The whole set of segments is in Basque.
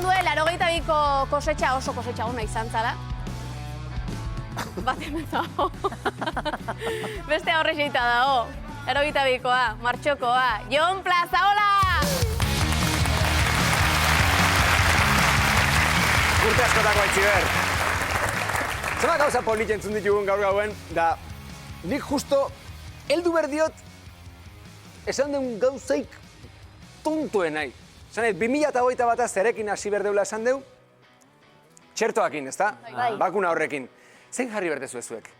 esan duen, 82ko kosetxa oso kosetxa ona izan zala. Bat hemen dago. Beste horre xeita dago. 82koa, martxokoa, Jon Plazaola! Urte askotako Aitziber. Zema gauza polit entzun ditugun gaur gauen, da nik justo heldu berdiot esan den gauzaik tontuen nahi. Esan dut, 2008 bat zerekin hasi berdeula esan deu, txertoakin, ezta? Bakuna horrekin. Zein jarri berdezu ezuek?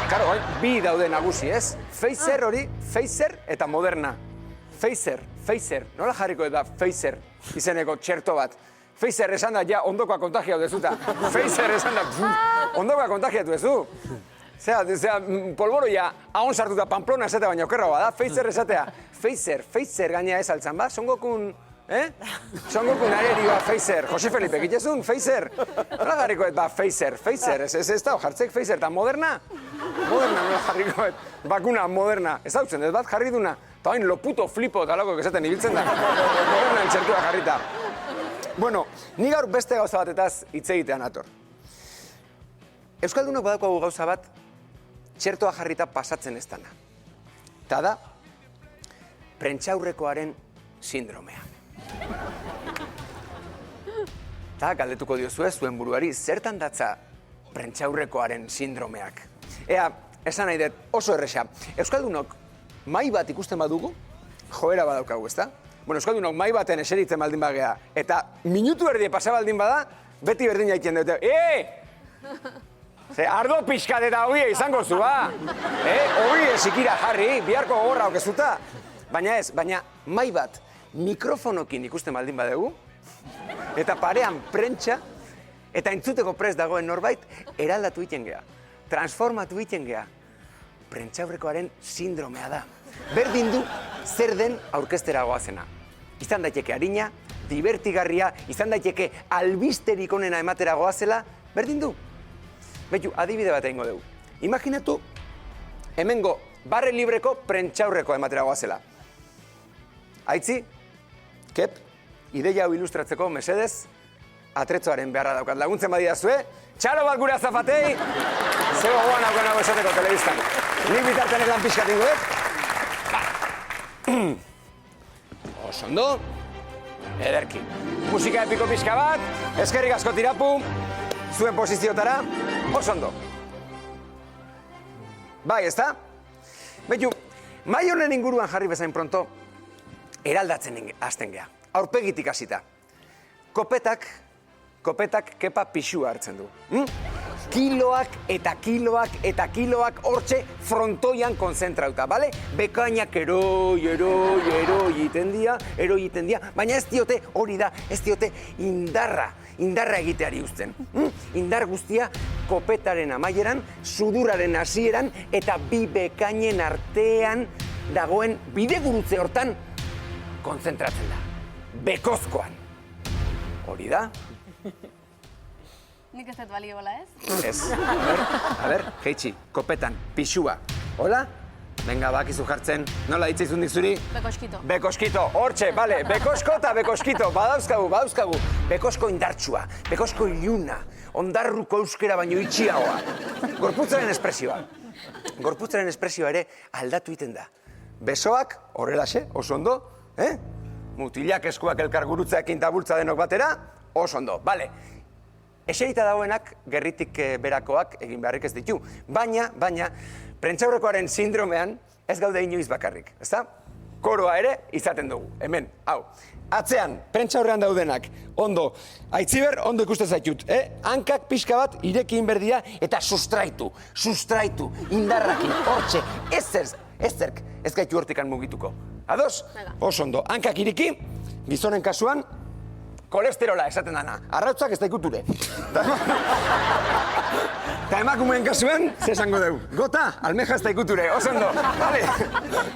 Karo, bi daude nagusi, ez? Pfizer hori, Pfizer eta Moderna. Pfizer. Nola jarriko da Pfizer izeneko txerto bat? Pfizer esan da, ja, ondokoa kontagiatu dezuta. Pfizer esan da, ondokoa kontagiatu dezu. Zera, polboroia, ahon sartuta Pamplona esate baina okerra bada, Pfizer esatea. Pfizer gaina ez altzan ba, Songokun, Songokun arerioa Pfizer. Jose Felipe, gitezun, Pfizer. Nola jarrikoet, ba, Pfizer, ez da, jartzek Pfizer, eta Moderna? Moderna nola jarrikoet, bakuna Moderna. Ez hau zen, ez bat jarri duna. Eta hain loputo flipo eta lako esaten ibiltzen da. Moderna entxertua jarrita. Bueno, ni gaur beste gauza batetaz hitz egitean ator. Euskaldunok badaukagu gauza bat, txertoa jarrita pasatzen ez dana. Eta da, prentxaurrekoaren sindromea. Eta galdetuko diozue zuen buruari, zertan datza prentxaurrekoaren sindromeak? Ea, esan nahi dut oso erresa. Euskaldunok mai bat ikusten badugu, joera badaukagu, ezta? Bueno, euskaldunok mai baten eseritzen baldin bagea, eta minutu erdie pasa baldin bada, beti berdin jaiten dute. Ze, ardo pixkat eta hoie izango zu, ba? Hoie esikira jarri, biharko gogorra okezuta. Baina ez, baina mai bat mikrofonokin ikusten baldin badegu, eta parean prentsa, eta entzuteko prest dagoen norbait, eraldatu iten gea, transformatu iten gea. Prentxaurrekoaren sindromea da. Berdin du zer den aurkeztera goazena. Izan daiteke harina, divertigarria, izan daiteke albisterik onena ematera goazela, berdin du. Betu, adibide bat egingo dugu. Imaginatu, hemengo barre libreko prentxaurreko ematera goazela. Aitzi, Kep, ideia hau ilustratzeko, mesedez, atretzoaren beharra daukat. Laguntzen badidazue, txalo bat gure azafatei, zego goan haukan hau esateko telebistan. Nik bitartean elan pixkat ingoet. Osondo, ederki. Musika epiko pixka bat, eskerrik asko tirapu, zuen posizioetara, osondo. Bai, ezta? Betu, mai honen inguruan jarri bezain pronto, eraldatzen hasten gea. Aurpegitik hasita. Kopetak kepa pixua hartzen du. Kiloak eta kiloak hortxe frontoian konzentrauta, bale? Bekainak eroi egiten dia, baina ez diote hori da, ez diote indarra egiteari uzten. Indar guztia kopetaren amaieran, sudurraren hasieran eta bi bekainen artean dagoen bidegurutze hortan konzentratzen da. Bekozkoan. Hori da? Nik ez dut baliola, ez? Ez. A ber, jeitsi, kopetan, pixua. Hola? Venga, bakizu jartzen. Nola ditzaizun dizuri? Bekoskito. Bekoskito, hortxe, bale. Bekosko eta bekoskito. Badauzkagu. Bekosko indartsua, bekosko iluna, ondarruko euskera baino itxiagoa. Gorputzaren espresioa ere aldatu iten da. Besoak, horrelaxe, oso ondo, mutilak eskuak elkar gurutzeekin tabultza denok batera, oso ondo, bale. Eserita dagoenak, gerritik berakoak egin beharrik ez ditu. Baina, prentxaurrekoaren sindromean ez gaude inoiz bakarrik, ezta? Koroa ere izaten dugu, hemen, hau. Atzean, prentxaurrean daudenak, ondo, Aitziber, ondo ikusten zaitut, hankak pixka bat irekin berdia eta sustraitu, indarrakin, hortxe, ezerk, ez gaitu hortikan mugituko. Ados? Oso ondo, hankak iriki, gizonen kasuan, kolesterola esaten dana, arrautzak ez da ikuture. Eta emakumeen kasuan, ze esango dugu. Gota, almeja ez da ikuture, oso ondo.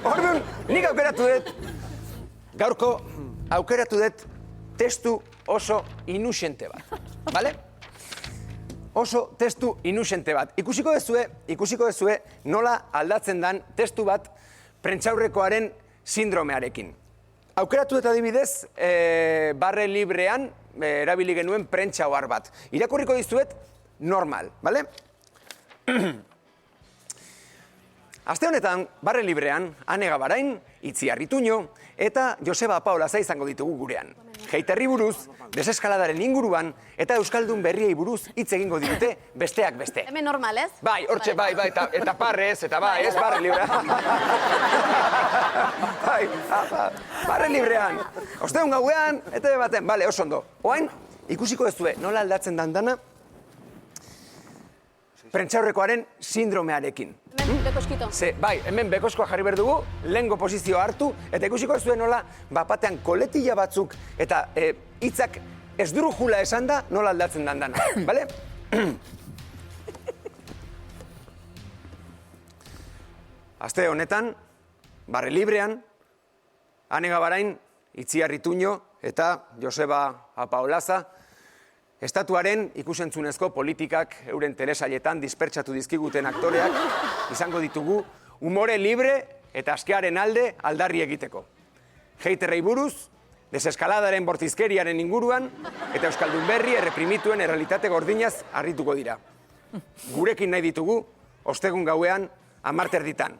Orduan, nik aukeratu dut testu oso inusente bat. Bale? Oso testu inusente bat. Ikusiko dezue nola aldatzen dan testu bat prentxaurrekoaren sindromearekin. aukeratu eta adibidez, barre librean erabili genuen prentsa ohar bat. Irakurriko dizuet normal, bale? Aste honetan, barre librean, Ane Gabarain, Itziar Ituño eta Joseba Apaolaza izango ditugu gurean. Heiterri buruz, deseskaladaren inguruan eta euskaldun berriei buruz hitz egingo digute besteak beste. Hemen normal, ez? Bai, hortxe, bai, eta parrez, eta bai, ez, barre librean. Bai, barre librean. Ostegun gauean, eta baten, bale, oso ondo. Oain, ikusiko ez due, nola aldatzen dandana, prentxaurrekoaren sindromearekin. Hemen bekoskito. Bai, hemen bekoskoa jarri behar dugu, lehengo posizioa hartu, eta ikusiko ez duen nola, batean koletilla batzuk, eta hitzak ez durujula esan da, nola aldatzen dandana, bale? Aste honetan, barre librean, Ane Gabarain, Itziar Ituño eta Joseba Apaolaza, estatuaren ikusentzunezko politikak euren telesailetan dispertsatu dizkiguten aktoreak izango ditugu umore libre eta askearen alde aldarri egiteko. Heiterrei buruz, deseskaladaren bortizkeriaren inguruan eta euskaldun berri erreprimituen errealitate gordinaz harrituko dira. Gurekin nahi ditugu, ostegun gauean, 10:00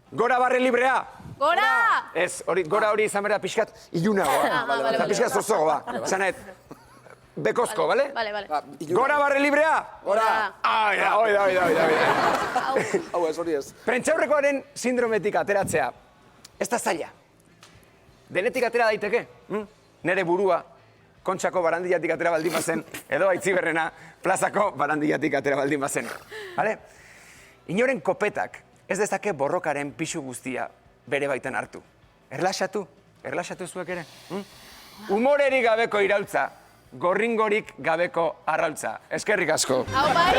Gora barre librea! Gora! Ez, gora hori izan bera pixkat ilunagoa. Eta pixkat zozogoa. Zanet, bekozko, bale? Bale. Gora barre librea! Gora! Hau ez, hori ez. Prentxaurrekoaren sindrometik ateratzea, ez da zaila. Denetik atera daiteke, nere burua, Kontxako barandillatik atera baldin bazen, edo Aitziberrena plazako barandillatik atera baldin bazen. Inoren kopetak ez dezake borrokaren pixu guztia bere baitan hartu. Erlaxatu zuek ere. Humorerik gabeko iraultza, gorringorik gabeko arraultza. Eskerrik asko. Hau bai!